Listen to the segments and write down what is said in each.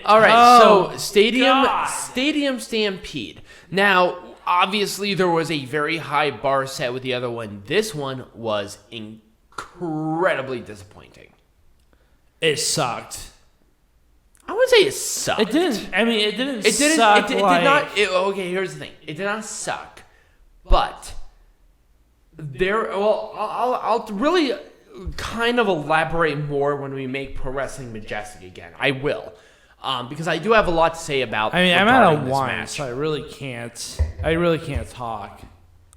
All right, so Stadium Stampede. Now, obviously, there was a very high bar set with the other one. This one was incredibly disappointing. It sucked. I would say it sucked. It didn't. I mean, it didn't suck. It did not. Okay, here's the thing. It did not suck, but I'll really kind of elaborate more when we make Pro Wrestling Majestic again. I will, because I do have a lot to say about. I mean, I'm out of wine, so I really can't talk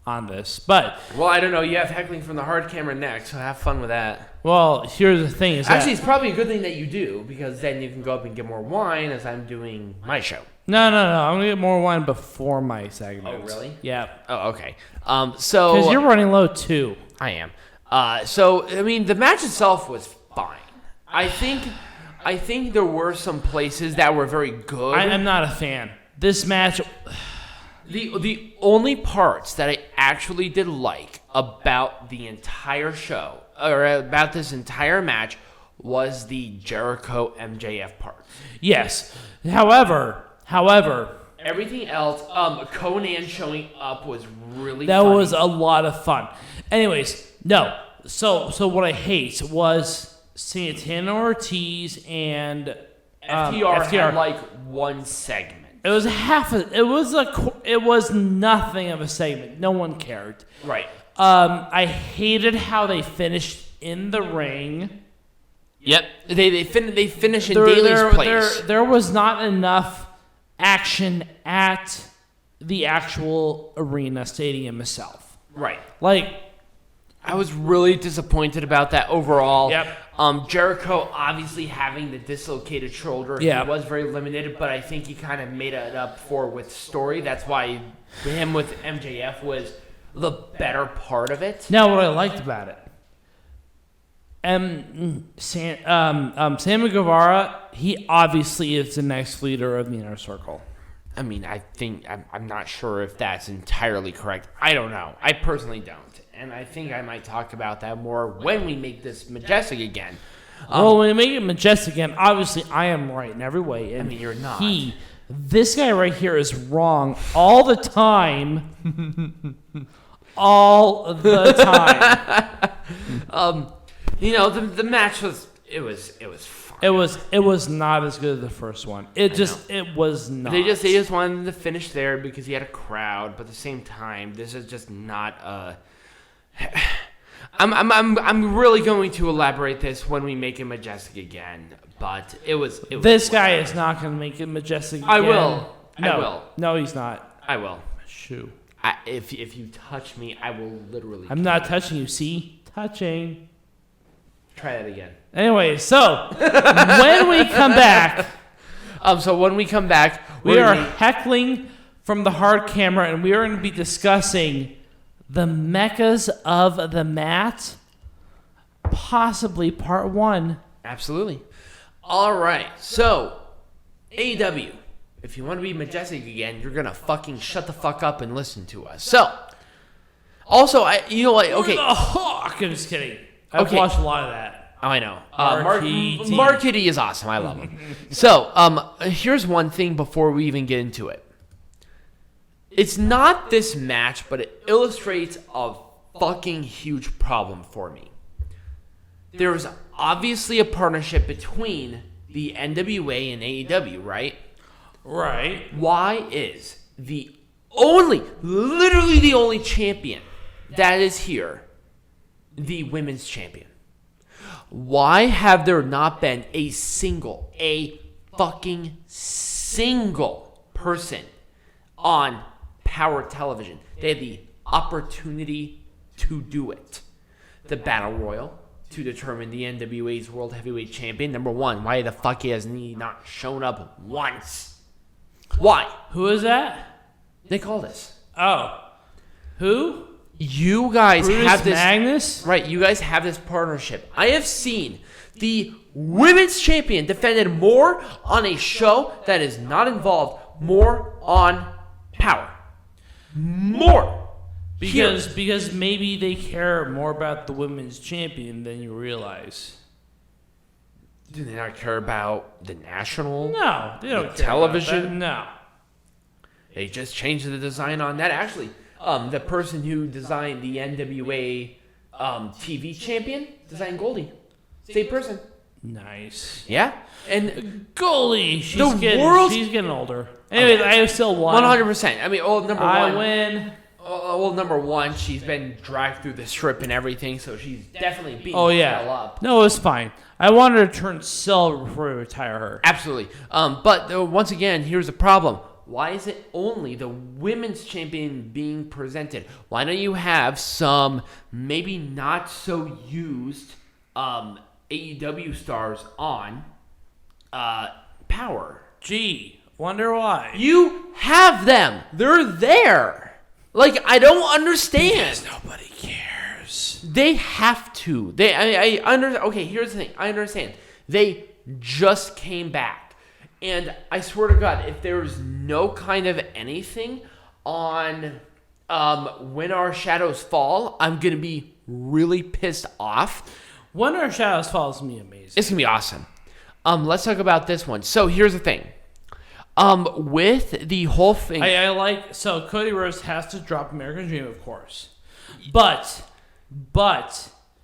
on this. But I don't know. You have heckling from the hard camera next, so have fun with that. Well, here's the thing: actually, it's probably a good thing that you do, because then you can go up and get more wine as I'm doing my show. No. I'm gonna get more wine before my segment. Oh, really? Yeah. Oh, okay. So because you're running low too. I am. So I mean, the match itself was fine. I think there were some places that were very good. I'm not a fan. This match. The only parts that I actually did like about the entire show, or about this entire match, was the Jericho MJF part. Yes. However, everything else, Conan showing up was really that funny. was a lot of fun. Anyways, no. So what I hate was Santana Ortiz and FTR had like one segment. It was it was nothing of a segment. No one cared. Right. I hated how they finished in the ring. Yep. They finish in Daly's place. There was not enough action at the actual arena stadium itself. Right. Like, I was really disappointed about that overall. Yep. Jericho obviously having the dislocated shoulder. Yeah. He was very limited, but I think he kind of made it up for with story. That's why him with MJF was the better part of it. Now, what I liked about it, Sammy Guevara, he obviously is the next leader of the Inner Circle. I mean, I'm not sure if that's entirely correct. I don't know. I personally don't. And I think I might talk about that more when we make this Majestic again. When we make it Majestic again, obviously I am right in every way. And I mean, you're not. This guy right here is wrong all the time. All the time. The match was fine. It was not as good as the first one. It was not. They just wanted to finish there because he had a crowd, but at the same time, this is just not a. I'm really going to elaborate this when we make it Majestic again, but it was this guy is not going to make it Majestic again. I will. No, he's not. I will. Shoo. If you touch me, I will literally. I'm not touching you. See, touching. Try that again. Anyway, so when we come back, we are heckling from the hard camera, and we are going to be discussing the mechas of the mat, possibly part 1. Absolutely. All right, so AEW, if you want to be Majestic again, you're gonna fucking shut the fuck up and listen to us. So, also, okay. I'm just kidding. I've watched a lot of that. Oh, I know. Marq is awesome. I love him. So, here's one thing before we even get into it. It's not this match, but it illustrates a fucking huge problem for me. There's obviously a partnership between the NWA and AEW, right? Right. Why is literally the only champion that is here the women's champion? Why have there not been a fucking single person on Power Television? They had the opportunity to do it. The Battle Royal to determine the NWA's World Heavyweight Champion. Number one, why the fuck has he not shown up once? Why? Who is that? They called us. Oh. Who? You guys Brutus have this. Magnus? Right, you guys have this partnership. I have seen the women's champion defended more on a show that is not involved, more on Power. More. Because maybe they care more about the women's champion than you realize. Do they not care about the national? No, they don't care television? about that. No. They just changed the design on that. Actually, the person who designed the NWA TV champion designed Goldie. Same person. Nice. Yeah. And Goldie, she's getting older. Anyways, I still won. 100%. I mean, number one. I win. Number one, she's been dragged through the strip and everything, so she's definitely beating hell up. No, it's fine. I want her to turn silver before we retire her. Absolutely. But once again, here's the problem. Why is it only the women's champion being presented? Why don't you have some maybe not so used AEW stars on Power? Gee, wonder why. You have them. They're there. Like, I don't understand. Because nobody cares. They have to. Okay, here's the thing. I understand. They just came back. And I swear to God, if there's no kind of anything on When Our Shadows Fall, I'm going to be really pissed off. When Our Shadows Fall is going to be amazing. It's going to be awesome. Let's talk about this one. So here's the thing. With the whole thing... So Cody Rhodes has to drop American Dream, of course. But...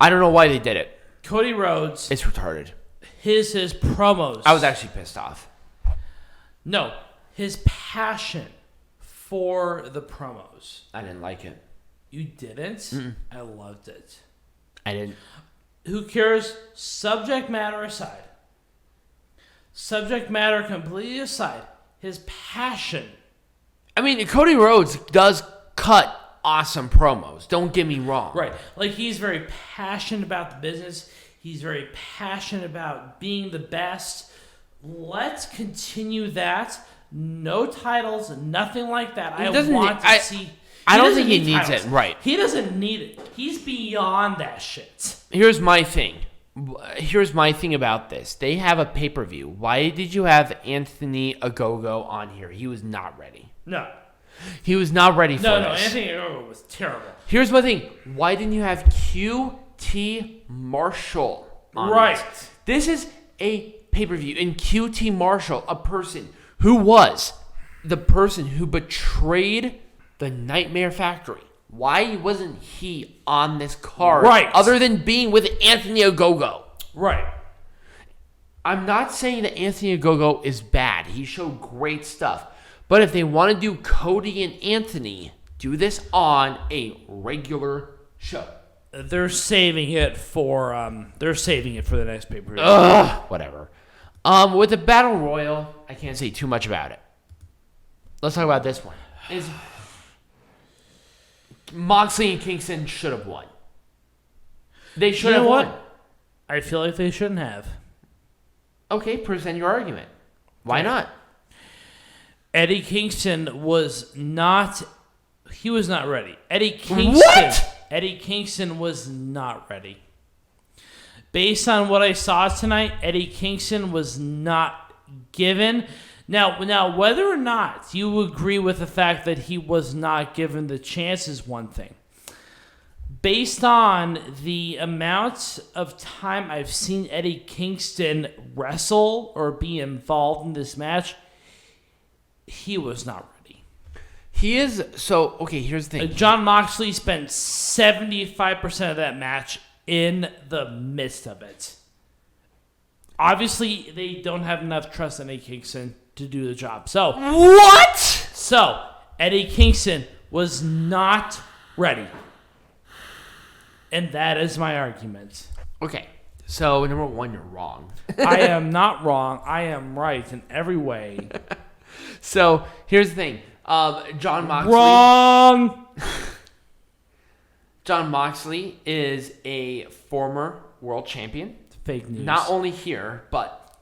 I don't know why they did it. Cody Rhodes... It's retarded. His promos... I was actually pissed off. No, his passion for the promos. I didn't like it. You didn't? Mm-mm. I loved it. I didn't. Who cares? Subject matter aside. Subject matter completely aside. His passion. I mean, Cody Rhodes does cut awesome promos. Don't get me wrong. Right. Like, he's very passionate about the business. He's very passionate about being the best. Let's continue that. No titles, nothing like that. I don't think he needs it. Right. He doesn't need it. He's beyond that shit. Here's my thing. Here's my thing about this. They have a pay-per-view. Why did you have Anthony Ogogo on here? He was not ready. No. He was not ready for this. No, Anthony Ogogo was terrible. Here's my thing. Why didn't you have QT Marshall on this? This is a pay-per-view. And QT Marshall, a person who was the person who betrayed the Nightmare Factory. Why wasn't he on this card? Right. Other than being with Anthony Ogogo. Right. I'm not saying that Anthony Ogogo is bad. He showed great stuff. But if they want to do Cody and Anthony, do this on a regular show. They're saving it for the next pay-per-view. Whatever. With the Battle Royal, I can't say too much about it. Let's talk about this one. Moxley and Kingston should have won. They should have won. I feel like they shouldn't have. Okay, present your argument. Why not? Eddie Kingston was not ready. What? Eddie Kingston was not ready. Based on what I saw tonight, Eddie Kingston was not given. Now, whether or not you agree with the fact that he was not given the chance is one thing. Based on the amount of time I've seen Eddie Kingston wrestle or be involved in this match, he was not ready. He is, so, okay, here's the thing. Jon Moxley spent 75% of that match in the midst of it. Obviously, they don't have enough trust in Eddie Kingston to do the job. So what? So Eddie Kingston was not ready, and that is my argument. Okay, so number one, you're wrong. I am not wrong. I am right in every way. So here's the thing, Jon Moxley. Wrong. Jon Moxley is a former world champion. Fake news. Not only here, but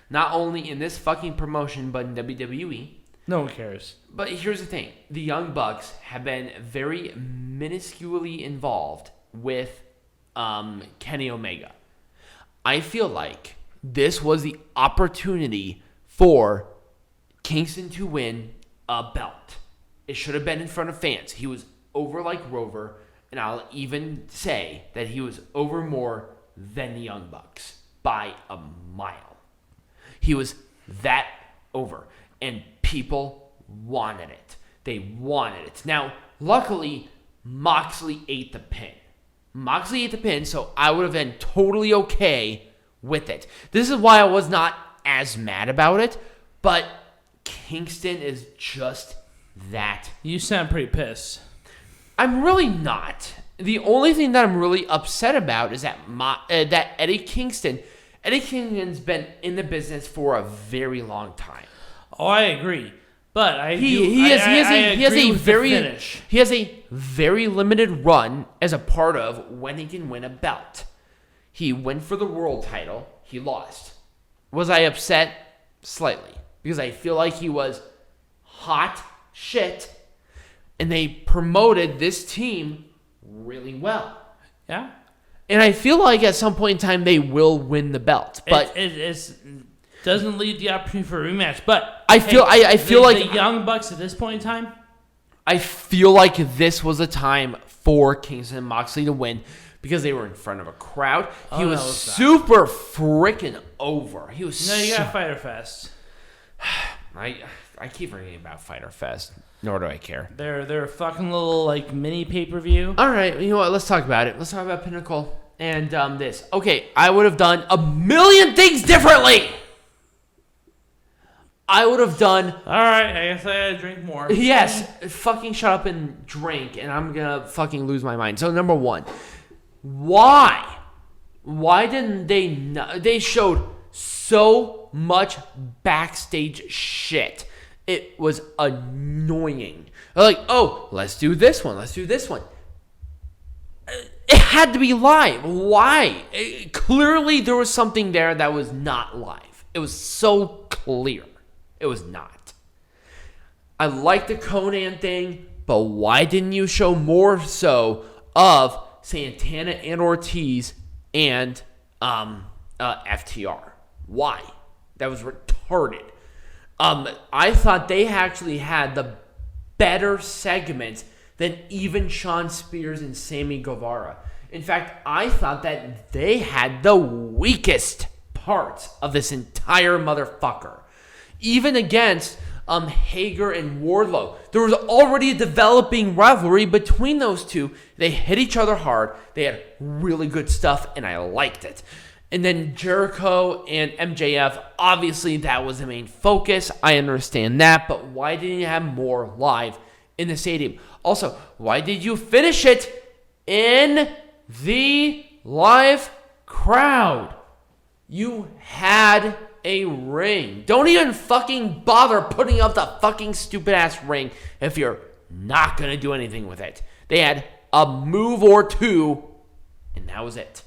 not only in this fucking promotion, but in WWE. No one cares. But here's the thing. The Young Bucks have been very minusculely involved with Kenny Omega. I feel like this was the opportunity for Kingston to win a belt. It should have been in front of fans. He was over like Rover, and I'll even say that he was over more than the Young Bucks. by a mile. He was that over. And people wanted it. They wanted it. Now, luckily, Moxley ate the pin. So I would have been totally okay with it. This is why I was not as mad about it. But Kingston is just that. You sound pretty pissed. I'm really not. The only thing that I'm really upset about is that that Eddie Kingston's been in the business for a very long time. Oh, I agree. But he has a very limited run as a part of when he can win a belt. He went for the world title. He lost. Was I upset? Slightly. Because I feel like he was hot shit. And they promoted this team really well. Yeah. And I feel like at some point in time they will win the belt. But it doesn't leave the opportunity for a rematch. But I feel like the Young Bucks at this point in time. I feel like this was a time for Kingston and Moxley to win because they were in front of a crowd. He was super freaking over. He was. No, you got Fyter Fest. I keep forgetting about Fyter Fest. Nor do I care. They're a fucking little like mini pay-per-view. All right, you know what? Let's talk about it. Let's talk about Pinnacle and this. Okay, I would have done a million things differently. I would have done. All right, I guess I gotta drink more. Yes, fucking shut up and drink, and I'm gonna fucking lose my mind. So number one, why didn't they? They showed so much backstage shit. It was annoying. Like, oh, let's do this one. It had to be live. Why? Clearly, there was something there that was not live. It was so clear. It was not. I like the Conan thing, but why didn't you show more so of Santana and Ortiz and FTR? Why? That was retarded. I thought they actually had the better segments than even Shawn Spears and Sammy Guevara. In fact, I thought that they had the weakest parts of this entire motherfucker. Even against Hager and Wardlow, there was already a developing rivalry between those two. They hit each other hard. They had really good stuff, and I liked it. And then Jericho and MJF, obviously that was the main focus. I understand that, but why didn't you have more live in the stadium? Also, why did you finish it in the live crowd? You had a ring. Don't even fucking bother putting up the fucking stupid ass ring if you're not going to do anything with it. They had a move or two, and that was it.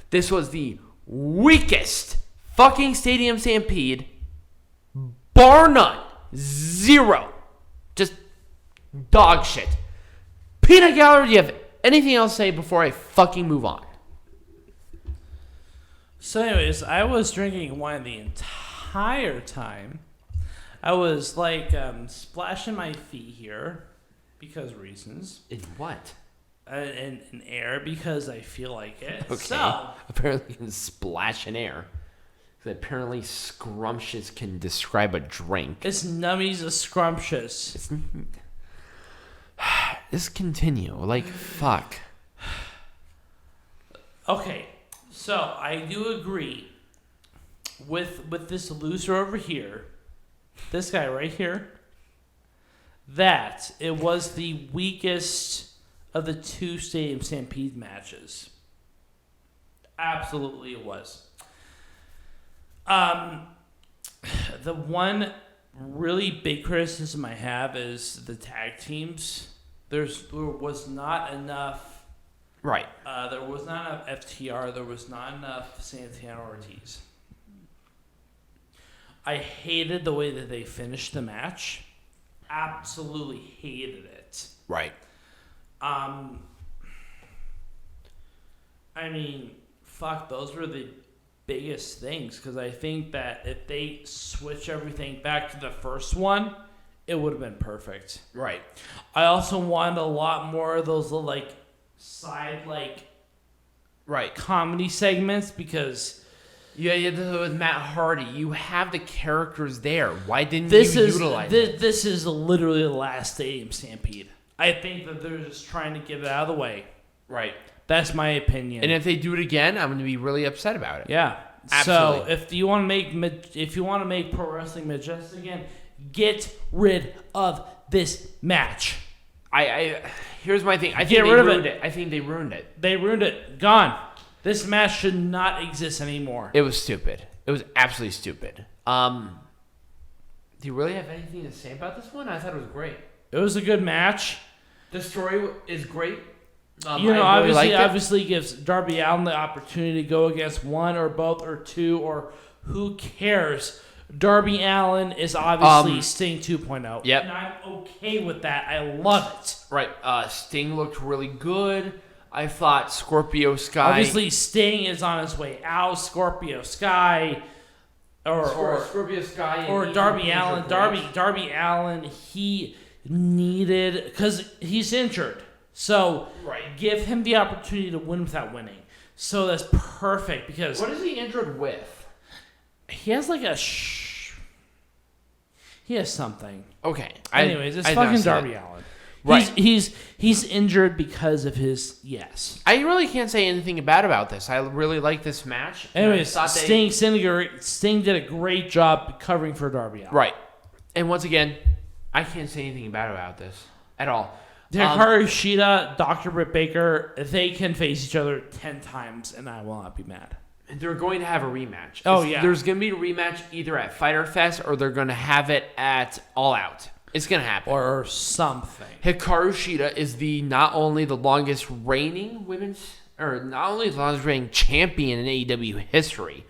This was the weakest fucking Stadium Stampede, bar none, zero, just dog shit. Peanut Gallery, do you have anything else to say before I fucking move on? So anyways, I was drinking wine the entire time. I was like splashing my feet here because reasons. In what? In air because I feel like it. Okay. So apparently you can splash in air. Apparently scrumptious can describe a drink. It's nummies a scrumptious. Just continue. Like, fuck. Okay. So I do agree with this loser over here, this guy right here, that it was the weakest of the two Stadium Stampede matches. Absolutely it was. The one really big criticism I have is the tag teams. There was not enough. Right. There was not enough FTR. There was not enough Santana Ortiz. I hated the way that they finished the match. Absolutely hated it. Right. I mean, fuck, those were the biggest things because I think that if they switch everything back to the first one, it would have been perfect. Right. I also wanted a lot more of those little, side, right, comedy segments because Yeah, with Matt Hardy, you have the characters there. Why didn't you utilize it? This is literally the last Stadium Stampede. I think that they're just trying to get it out of the way. Right. That's my opinion. And if they do it again, I'm going to be really upset about it. Yeah. Absolutely. So if you want to make pro wrestling majestic again, get rid of this match. Here's my thing. I think they ruined it. I think they ruined it. They ruined it. Gone. This match should not exist anymore. It was stupid. It was absolutely stupid. Do you really have anything to say about this one? I thought it was great. It was a good match. The story is great. Obviously gives Darby Allin the opportunity to go against one or both or two or who cares. Darby Allin is obviously Sting 2.0. Yep. And I'm okay with that. I love it. Right. Sting looked really good. I thought Scorpio Sky. Obviously, Sting is on his way out. Scorpio Sky, Scorpio Sky, or Darby Allin. Darby Allin. He needed because he's injured. So give him the opportunity to win without winning. So that's perfect because what is he injured with? He has like he has something. Okay. Anyways, it's fucking Darby Allin. Right. He's injured because of his I really can't say anything bad about this. I really like this match. Anyways, Sting did a great job covering for Darby Allin. Right. And once again, I can't say anything bad about this at all. Hikaru, Shida, Dr. Britt Baker, they can face each other 10 times, and I will not be mad. They're going to have a rematch. Oh, yeah. There's going to be a rematch either at Fyter Fest or they're going to have it at All Out. It's going to happen. Or something. Hikaru Shida is not only the longest reigning champion in AEW history,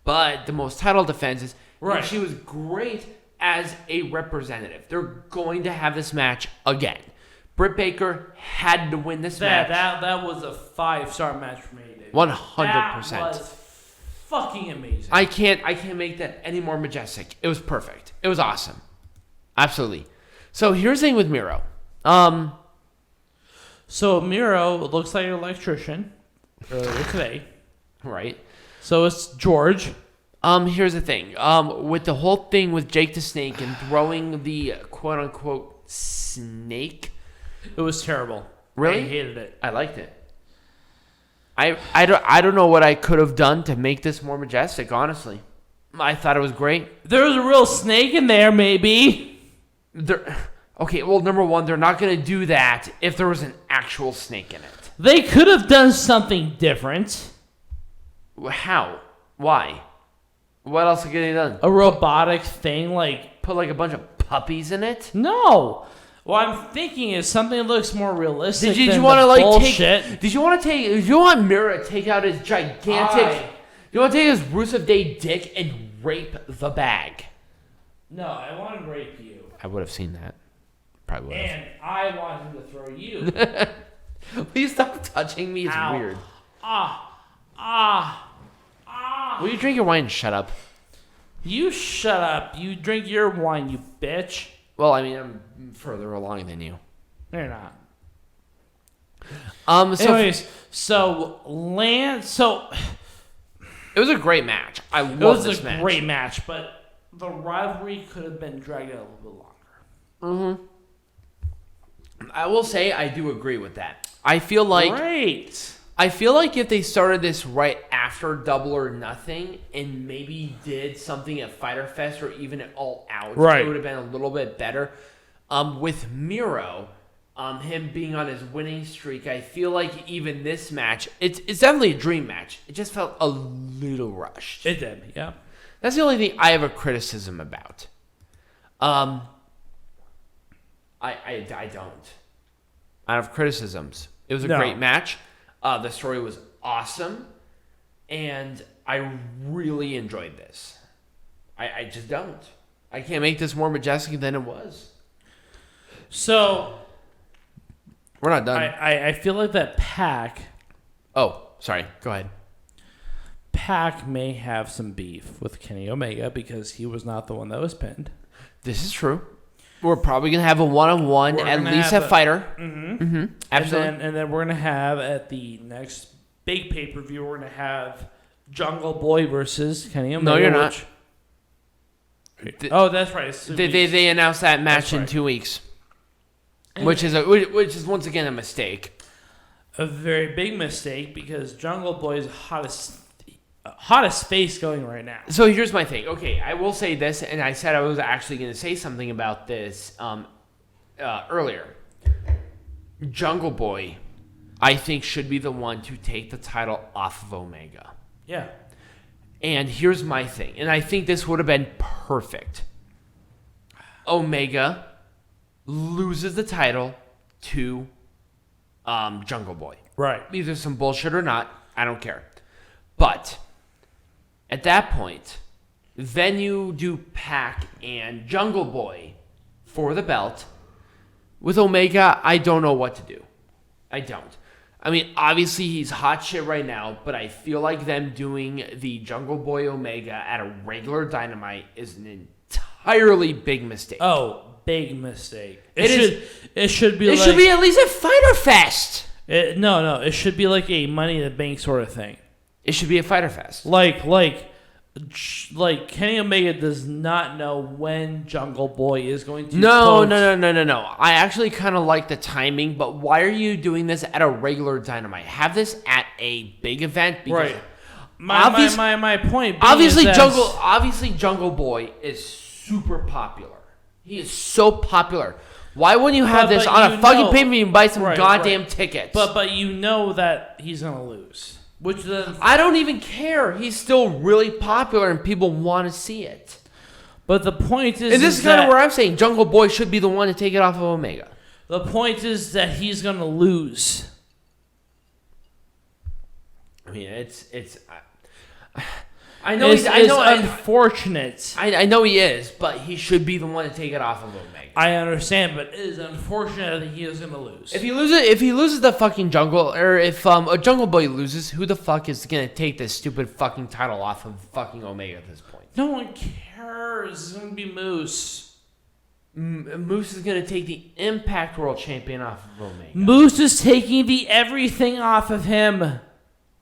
but the most title defenses. Right. And she was great as a representative. They're going to have this match again. Britt Baker had to win this match. That was a 5-star match for me. 100%. That was fucking amazing. I can't make that any more majestic. It was perfect. It was awesome. Absolutely. So here's the thing with Miro. So Miro looks like an electrician earlier today. Right. So it's George. Here's the thing. With the whole thing with Jake the Snake and throwing the quote unquote snake. It was terrible. Really? I hated it. I liked it. I don't know what I could have done to make this more majestic, honestly. I thought it was great. There was a real snake in there, maybe. Okay, well, number one, they're not going to do that if there was an actual snake in it. They could have done something different. How? Why? What else could they done? A robotic thing, like... Put like a bunch of puppies in it? No. What I'm thinking is something that looks more realistic Did you want to bullshit. Did you want Miro to take out his gigantic... You want to take his Rusev Day dick and rape the bag? No, I want to rape you. I would have seen that. Probably would have. And I want him to throw you. Please stop touching me. It's weird. Will you drink your wine and shut up? You shut up. You drink your wine, you bitch. Well, I mean, I'm further along than you. No, you're not. Anyways, it was a great match. I love this match. It was a great match, but the rivalry could have been dragged out a little bit longer. Mm-hmm. I will say I do agree with that. I feel like if they started this right after Double or Nothing and maybe did something at Fyter Fest or even at All Out, it would have been a little bit better. With Miro, him being on his winning streak, I feel like even this match, it's definitely a dream match. It just felt a little rushed. It did, yeah. That's the only thing I have a criticism about. I don't. I have criticisms. It was a great match. The story was awesome, and I really enjoyed this. I just don't. I can't make this more majestic than it was. So we're not done. I feel like that Pac. Oh, sorry. Go ahead. Pac may have some beef with Kenny Omega because he was not the one that was pinned. This is true. We're probably going to have a one-on-one, at least at Fyter. Mm-hmm. Mm-hmm. Absolutely. And then we're going to have, at the next big pay-per-view, we're going to have Jungle Boy versus Kenny Omega. No, you're not. That's right. They announced that match in 2 weeks, which is once again a mistake. A very big mistake because Jungle Boy is hottest face going right now. So here's my thing. Okay, I will say this, and I said I was actually going to say something about this earlier. Jungle Boy, I think, should be the one to take the title off of Omega. Yeah. And here's my thing, and I think this would have been perfect. Omega loses the title to Jungle Boy. Right. Either some bullshit or not, I don't care. But at that point, then you do Pac and Jungle Boy for the belt. With Omega, I don't know what to do. I don't. I mean, obviously he's hot shit right now, but I feel like them doing the Jungle Boy Omega at a regular Dynamite is an entirely big mistake. Oh, big mistake. It should be at least a Fyter Fest. No. It should be like a Money in the Bank sort of thing. It should be a Fyter Fest. Like Kenny Omega does not know when Jungle Boy is going to. No. I actually kind of like the timing, but why are you doing this at a regular Dynamite? Have this at a big event. Because right. My point. Being obviously Jungle Boy is super popular. He is so popular. Why wouldn't you have this on a fucking pay-per-view and buy some goddamn tickets? But you know that he's gonna lose. Which then I don't even care. He's still really popular and people want to see it. But the point is, and this is kind of where I'm saying Jungle Boy should be the one to take it off of Omega. The point is that he's gonna lose. I mean, I know he's unfortunate. I know he is, but he should be the one to take it off of Omega. I understand, but it is unfortunate that he is going to lose. If he loses the fucking Jungle, or if a Jungle Boy loses, who the fuck is going to take this stupid fucking title off of fucking Omega at this point? No one cares. It's going to be Moose. Moose is going to take the Impact World Champion off of Omega. Moose is taking the everything off of him.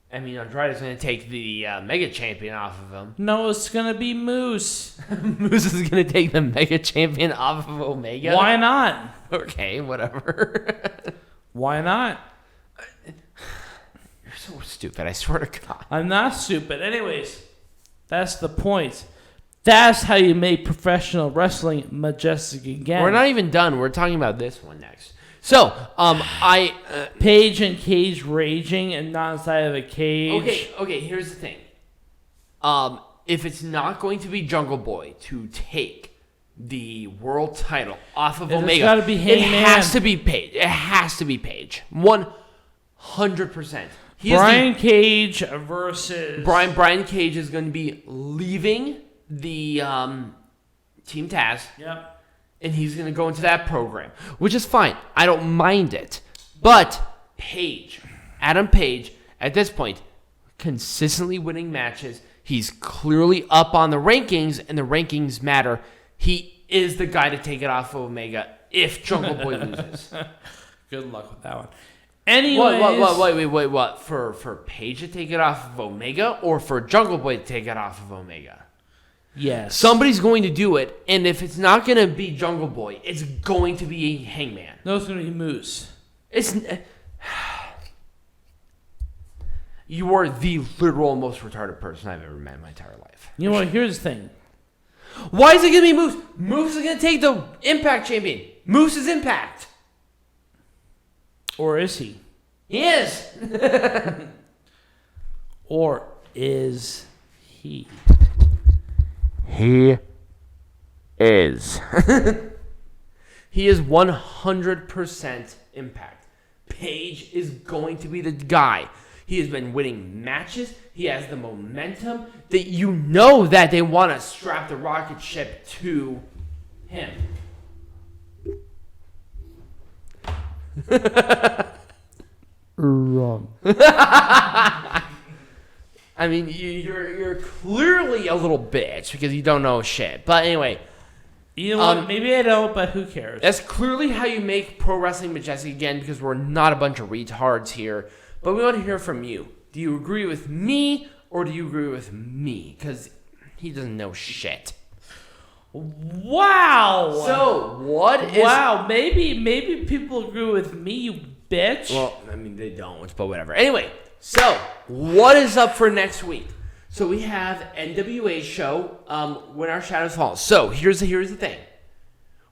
I mean, Andrade's going to take the Mega Champion off of him. No, it's going to be Moose. Moose is going to take the Mega Champion off of Omega? Why not? Okay, whatever. Why not? You're so stupid, I swear to God. I'm not stupid. Anyways, that's the point. That's how you make professional wrestling majestic again. We're not even done. We're talking about this one next. So, Paige and Cage raging and not inside of a cage. Okay, here's the thing. If it's not going to be Jungle Boy to take the world title off of Omega, gotta be Hangman. It has to be Paige. It has to be Paige. 100%. Brian Cage versus... Brian Cage is going to be leaving the Team Taz. Yep. And he's going to go into that program, which is fine. I don't mind it. But Adam Page, at this point, consistently winning matches. He's clearly up on the rankings, and the rankings matter. He is the guy to take it off of Omega if Jungle Boy loses. Good luck with that one. Anyways, Wait, what? For Page to take it off of Omega, or for Jungle Boy to take it off of Omega? Yes. Somebody's going to do it, and if it's not going to be Jungle Boy, it's going to be Hangman. No, it's going to be Moose. You are the literal most retarded person I've ever met in my entire life. You know what? Here's the thing. Why is it going to be Moose? Moose is going to take the Impact Champion. Moose is Impact. Or is he? He is. Or is he? He is. He is 100% Impact. Page is going to be the guy. He has been winning matches. He has the momentum that you know that they want to strap the rocket ship to him. Wrong. I mean, you're clearly a little bitch because you don't know shit. But anyway. You know what? Maybe I don't, but who cares? That's clearly how you make pro wrestling majestic again, because we're not a bunch of retards here. But we want to hear from you. Do you agree with me or do you agree with me? Because he doesn't know shit. Wow. So, what is... Wow, maybe people agree with me, you bitch. Well, I mean, they don't, but whatever. Anyway, so, what is up for next week? So, we have NWA show, When Our Shadows Fall. So, here's the thing.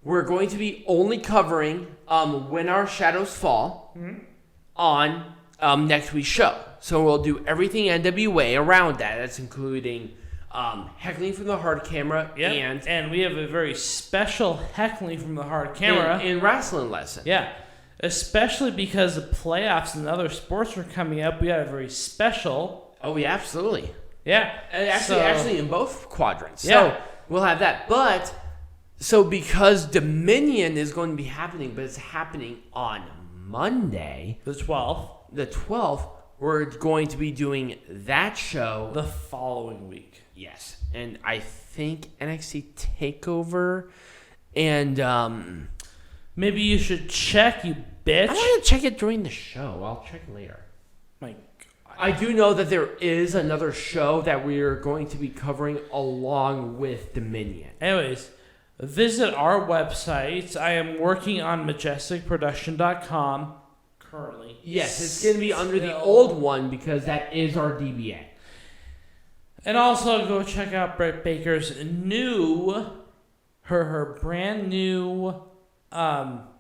We're going to be only covering When Our Shadows Fall on next week's show. So, we'll do everything NWA around that. That's including... heckling from the hard camera, and we have a very special heckling from the hard camera in wrestling lesson. Yeah, especially because the playoffs and other sports are coming up. We got a very special. Oh yeah, absolutely. Yeah, actually, in both quadrants. Yeah. So we'll have that. But so because Dominion is going to be happening, but it's happening on Monday, the 12th. The 12th, we're going to be doing that show the following week. Yes, and I think NXT TakeOver, and maybe you should check, you bitch. I want to check it during the show. I'll check later. My God. I do know that there is another show that we are going to be covering along with Dominion. Anyways, visit our website. I am working on majesticproduction.com currently. Yes, it's going to be under the old one because that is our DBA. And also go check out Britt Baker's her brand new dental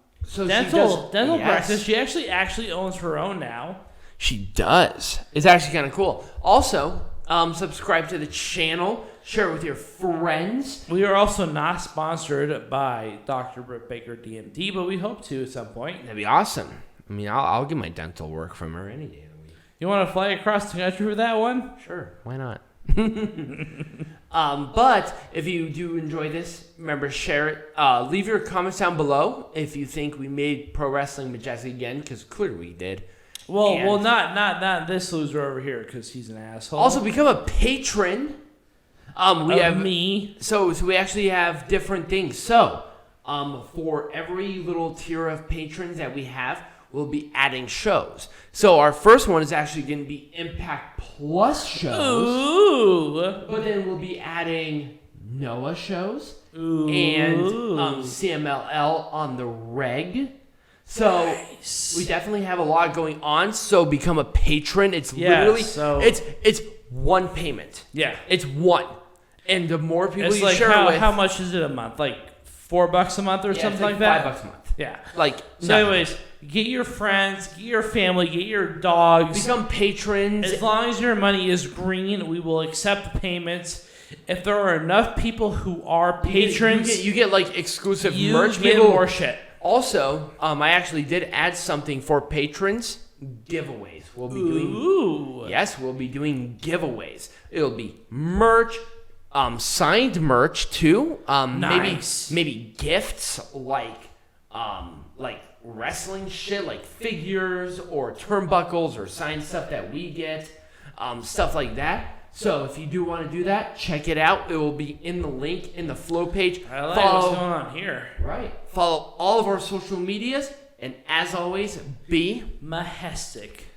practice. She actually owns her own now. She does. It's actually kind of cool. Also, subscribe to the channel. Share it with your friends. We are also not sponsored by Dr. Britt Baker DMD, but we hope to at some point. That'd be awesome. I mean, I'll get my dental work from her any day of the week. You want to fly across the country for that one? Sure. Why not? But if you do enjoy this, remember, share it. Leave your comments down below if you think we made Pro Wrestling Majestic again, because clearly we did. Well, not this loser over here, because he's an asshole. Also, become a patron. We have me. So we actually have different things. So, for every little tier of patrons that we have, we'll be adding shows. So our first one is actually going to be Impact Plus shows. Ooh. But then we'll be adding Noah shows. Ooh. And CMLL on the reg. So we definitely have a lot going on. So become a patron. It's literally it's one payment. Yeah. It's one. And the more people it's you like share with, how much is it a month? Like $4 a month or something like that? $5 a month. Yeah. Anyways, get your friends, get your family, get your dogs. Become patrons. As long as your money is green, we will accept payments. If there are enough people who are patrons, you get like exclusive merch. You get more shit. Also, I actually did add something for patrons. Giveaways. We'll be doing. Yes, we'll be doing giveaways. It'll be merch. Signed merch too. Nice. Maybe gifts like wrestling shit, like figures or turnbuckles or signed stuff that we get, stuff like that. So if you do want to do that, check it out. It will be in the link in the flow page. I like what's going on here. Right. Follow all of our social medias, and as always, be majestic.